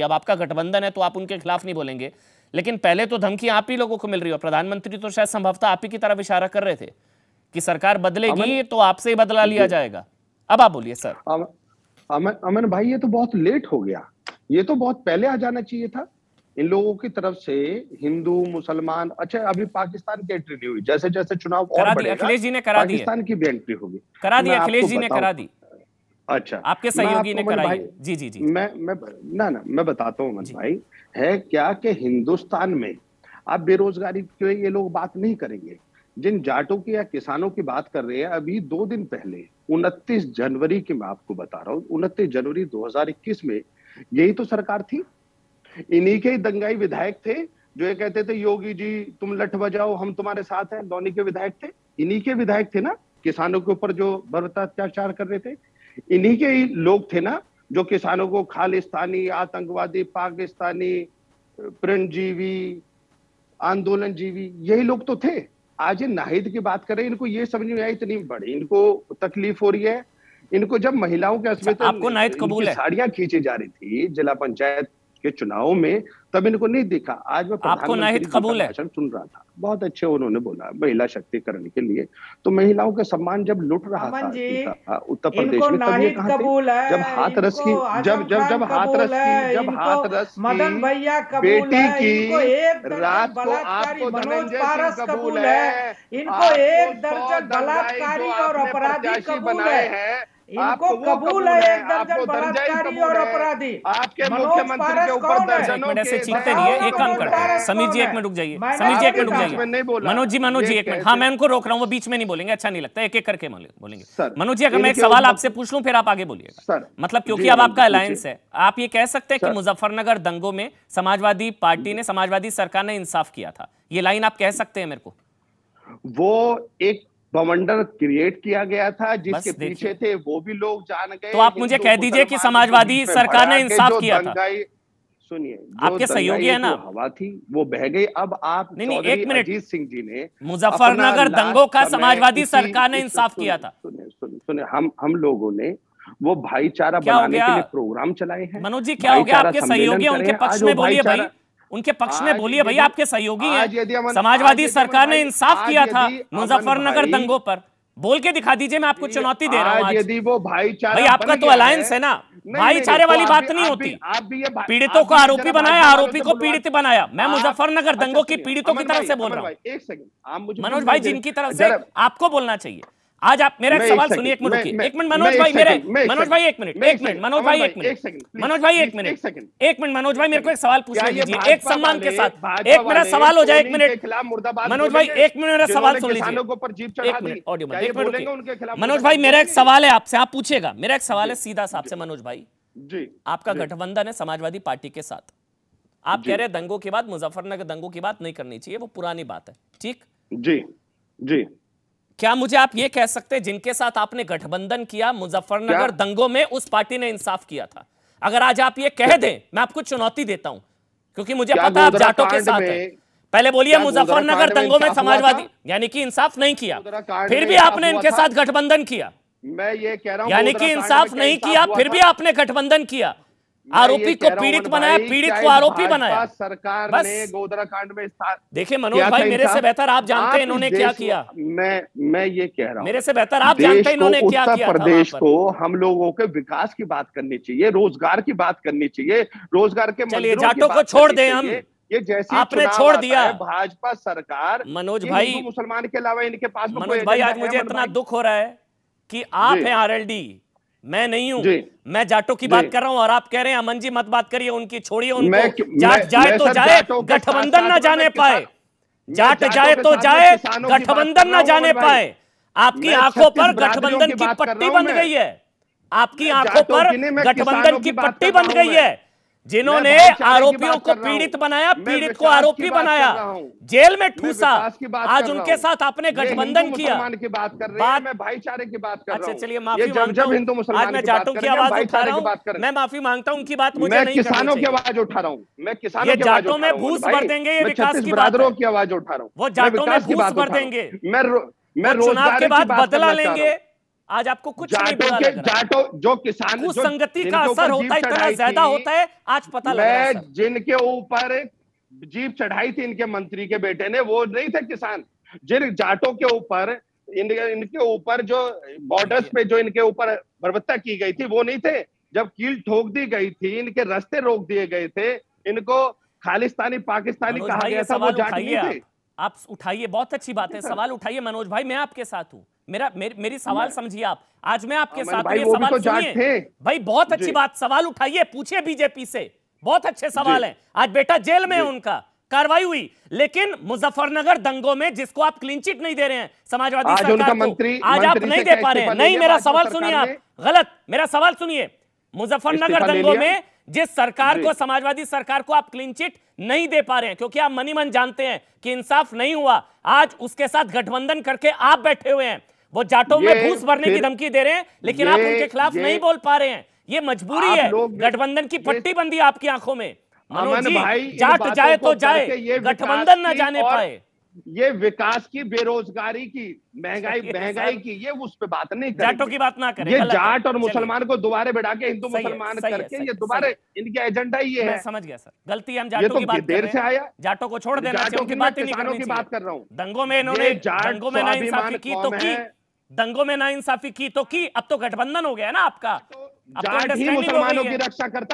अब आपका गठबंधन है तो आप उनके खिलाफ नहीं बोलेंगे, लेकिन पहले तो धमकी आप ही लोगों को मिल रही हो। प्रधानमंत्री तो शायद संभवतः आप ही की तरफ इशारा कर रहे थे कि सरकार बदलेगी तो आपसे ही बदला लिया जाएगा। अब आप बोलिए सर। अमन भाई, ये तो बहुत लेट हो गया, ये तो बहुत पहले आ जाना चाहिए था इन लोगों की तरफ से। हिंदू मुसलमान, अच्छा अभी पाकिस्तान की एंट्री नहीं हुई, जैसे जैसे चुनाव और बढ़ेगा अखिलेश जी ने करा दी, पाकिस्तान की भी एंट्री होगी, करा दी, अखिलेश जी ने करा दी। अच्छा, आपके सहयोगी ने कराई। जी जी जी, मैं बताता हूँ अमन भाई, है क्या कि हिंदुस्तान में आप बेरोजगारी के ये लोग बात नहीं करेंगे। जिन जाटों की या किसानों की बात कर रहे हैं, अभी 2 दिन पहले 29 जनवरी की मैं आपको बता रहा हूँ, 29 जनवरी 2021 में यही तो सरकार थी। इन्हीं के दंगाई विधायक थे जो ये कहते थे योगी जी तुम लठ बजाओ हम तुम्हारे साथ हैं। दोनों के विधायक थे, इन्हीं के विधायक थे ना, किसानों के ऊपर जो बर्बरता अत्याचार कर रहे थे। इन्हीं के ही लोग थे ना जो किसानों को खालिस्तानी, आतंकवादी, पाकिस्तानी, प्रणजीवी, आंदोलन जीवी, यही लोग तो थे। आज ये नाहिद की बात करें, इनको ये समझ में आई इतनी बड़ी इनको तकलीफ हो रही है। इनको जब महिलाओं के अस्मिता आपको नाहिद कबूल है, साड़ियां खींची जा रही थी जिला पंचायत के चुनाव में, तब इनको नहीं दिखा। आज मैं आपको नाहिद कबूल है, भाषण सुन रहा था, बहुत अच्छे उन्होंने बोला महिला शक्तिकरण के लिए। तो महिलाओं का सम्मान जब लुट रहा था उत्तर प्रदेश में, तब ये कहां थे? जब हाथरस की मदन भैया बेटी की रात को आपको धनंजय सिंह कबूल है, इनको 1 दर्जन बलात्कारी और अपराधी कबूल है, इनको कबूल है 1 दर्जन बलात्कारी और अपराधी। आपके मुख्यमंत्री के ऊपर दर्जनों ऐसे चीखते नहीं है। एक काम करते हैं, समीर जी 1 मिनट रुक जाइए, समीर जी 1 मिनट रुक जाइए। मनोज जी 1 मिनट, हाँ मैं उनको रोक रहा हूँ, वो बीच में नहीं बोलेंगे, अच्छा नहीं लगता, एक एक करके बोलेंगे। मनोज जी अगर मैं एक सवाल आपसे पूछ लूं फिर आप आगे बोलिएगा, मतलब क्योंकि अब आपका अलायंस है, आप ये कह सकते हैं कि मुजफ्फरनगर दंगों में समाजवादी पार्टी ने, समाजवादी सरकार ने इंसाफ किया था, ये लाइन आप कह सकते हैं मेरे को? वो एक बवंडर क्रिएट किया गया था, जिसके पीछे थे वो भी लोग जान गए। तो आप मुझे कह दीजिए कि समाजवादी सरकार ने इंसाफ किया था। सुनिए, आपके सहयोगी है ना, हवा थी वो बह गई। अब आप नहीं, 1 मिनट, अजीत सिंह जी ने मुजफ्फरनगर दंगों का समाजवादी सरकार ने इंसाफ किया था। सुनिए, हम लोगों ने वो भाईचारा बनाने के लिए प्रोग्राम चलाए हैं। मनोज जी क्या हो गया? आपके सहयोगी उनके पक्ष में बोलिए भाई, उनके पक्ष में बोलिए भाई, आपके सहयोगी हैं। समाजवादी सरकार ने इंसाफ किया था मुजफ्फरनगर दंगों पर, बोल के दिखा दीजिए, मैं आपको चुनौती दे रहा हूं आज। यदि वो भाईचारा, भाई आपका तो अलायंस है ना, भाईचारे वाली बात नहीं होती। पीड़ितों को आरोपी बनाया, आरोपी को पीड़ित बनाया। मैं मुजफ्फरनगर दंगों की पीड़ितों की तरफ से बोल रहा हूं। एक सेकंड मनोज भाई, जिनकी तरफ से आपको बोलना चाहिए। आज आप मेरा एक सवाल सुनिए, 1 मिनट रुकिए, 1 मिनट मनोज भाई, मनोज भाई 1 मिनट, 1 मिनट मनोज भाई, 1 मिनट मनोज भाई, 1 मिनट, 1 मिनट मनोज भाई, मेरे को एक सवाल पूछने दीजिए, एक सम्मान के साथ। एक मेरा सवाल हो जाए, 1 मिनट मनोज भाई, 1 मिनट मेरा सवाल सुन लीजिए, 1 मिनट ऑडियो में, 1 मिनट रुकिए मनोज भाई, मेरा एक सवाल है आपसे, आप पूछिएगा। मेरा एक सवाल है सीधा सा आपसे मनोज भाई जी, आपका गठबंधन है समाजवादी पार्टी के साथ, आप कह रहे हैं दंगों की बात, मुजफ्फरनगर दंगों की बात नहीं करनी चाहिए, वो पुरानी बात है, ठीक? जी जी। क्या मुझे आप ये कह सकते हैं जिनके साथ आपने गठबंधन किया मुजफ्फरनगर दंगों में, उस पार्टी ने इंसाफ किया था? अगर आज आप ये कह दें, मैं आपको चुनौती देता हूं, क्योंकि मुझे पता है आप जाटों के साथ हैं। पहले बोलिए मुजफ्फरनगर दंगों में समाजवादी यानी कि इंसाफ नहीं किया, फिर भी आपने इनके साथ गठबंधन किया। मैं ये कह रहा हूं यानी कि इंसाफ नहीं किया, फिर भी आपने गठबंधन किया। आरोपी को पीड़ित बनाया, पीड़ित को आरोपी बनाया। सरकार ने गोधरा कांड में देखिए मनोज भाई, मेरे से बेहतर आप जानते हैं इन्होंने क्या किया। मैं ये कह रहा हूं, मेरे से बेहतर आप जानते हैं इन्होंने क्या किया। उत्तर प्रदेश को हम लोगों के विकास की बात करनी चाहिए, रोजगार की बात करनी चाहिए, रोजगार के, चलिए जाटों को छोड़ दें हम, ये जैसे आपने छोड़ दिया भाजपा सरकार। मनोज भाई, मुसलमान के अलावा इनके पास मनोज भाई आज मुझे इतना दुख हो रहा है कि आप हैं आरएलडी, मैं नहीं हूं। मैं जाटों की बात कर रहा हूं और आप कह रहे हैं अमन जी मत बात करिए, उनकी छोड़िए, उनको जाट जाए तो जाए, गठबंधन ना जाने पाए, जाट जाए तो जाए, गठबंधन ना जाने पाए। आपकी आंखों पर गठबंधन की पट्टी बंध गई है, आपकी आंखों पर गठबंधन की पट्टी बंध गई है। जिन्होंने आरोपियों को पीड़ित बनाया, पीड़ित को आरोपी बनाया, जेल में ठूसा, आज उनके साथ आपने गठबंधन किया। बात मैं भाईचारे की बात कर रहा हूं। अच्छा चलिए माफी मांगता हूं, आज मैं जाटों की आवाज उठा रहा हूं, मैं माफी मांगता हूं, उनकी बात मुझे नहीं करनी चाहिए। मैं किसानों की आवाज उठा रहा हूं, मैं किसानों की जाटों में घूस भर देंगे, ये विकास की बरादरों की आवाज उठा रहा हूं, वो जाटों में घूस भर देंगे, मैं चुनाव के बाद बदला लेंगे, आज आपको कुछ नहीं बुरा लग रहा। जाटो जो किसान, जो संगति का असर होता है इतना ज्यादा होता है, आज पता लग रहा है। जिनके ऊपर जीप चढ़ाई थी इनके मंत्री के बेटे ने, वो नहीं थे किसान। जिन जाटों के ऊपर इनके ऊपर जो बॉर्डर्स पे जो इनके ऊपर बर्बरता की गई थी, वो नहीं थे। जब कील ठोक दी गई थी, इनके रास्ते रोक दिए गए थे, इनको खालिस्तानी पाकिस्तानी कहा गया था, वो जाट नहीं थे। आप उठाइए, बहुत अच्छी बात है, सवाल उठाइए मनोज भाई, मैं आपके साथ हूं। मेरी सवाल समझिए आप, आज मैं आपके साथ हूं, ये सवाल सुनिए भाई, बहुत अच्छी बात, सवाल उठाइए, पूछिए बीजेपी से, बहुत अच्छे सवाल हैं। आज बेटा जेल में है उनका, कार्रवाई हुई, लेकिन मुजफ्फरनगर दंगों में जिसको आप क्लीन चिट नहीं दे रहे हैं समाजवादी सरकार को, आज आप नहीं दे पा रहे हैं। नहीं, मेरा सवाल सुनिए आप, गलत, मेरा सवाल सुनिए। मुजफ्फरनगर दंगों में जिस सरकार को, समाजवादी सरकार को आप क्लीन चिट नहीं दे पा रहे हैं, क्योंकि आप मनी मन जानते हैं कि इंसाफ नहीं हुआ, आज उसके साथ गठबंधन करके आप बैठे हुए हैं। वो जाटों में घूस भरने की धमकी दे रहे हैं, लेकिन आप उनके खिलाफ नहीं बोल पा रहे हैं। ये मजबूरी है, गठबंधन की पट्टी बंदी आपकी आंखों में। मनोज जी, जाट जाए तो जाए, गठबंधन ना जाने पाए। ये विकास की, बेरोजगारी की, महंगाई की, ये उस पे बात नहीं करेंगे। जाटों की बात ना करें। ये जाट और मुसलमान को दोबारा बढ़ा के हिंदू मुसलमान करके ये दोबारा इनका एजेंडा ये है। मैं समझ गया सर, गलती हम जाटों की बात देर से आया, जाटों को छोड़ देना चाहिए, उनकी बात ही नहीं करनी चाहिए। बात कर रहा हूँ। दंगों में इन्होंने, दंगों में नाइंसाफी की तो की, दंगों में नाइंसाफी की तो की, अब तो गठबंधन हो गया ना आपका। जाट ही मुसलमानों की रक्षा करता है।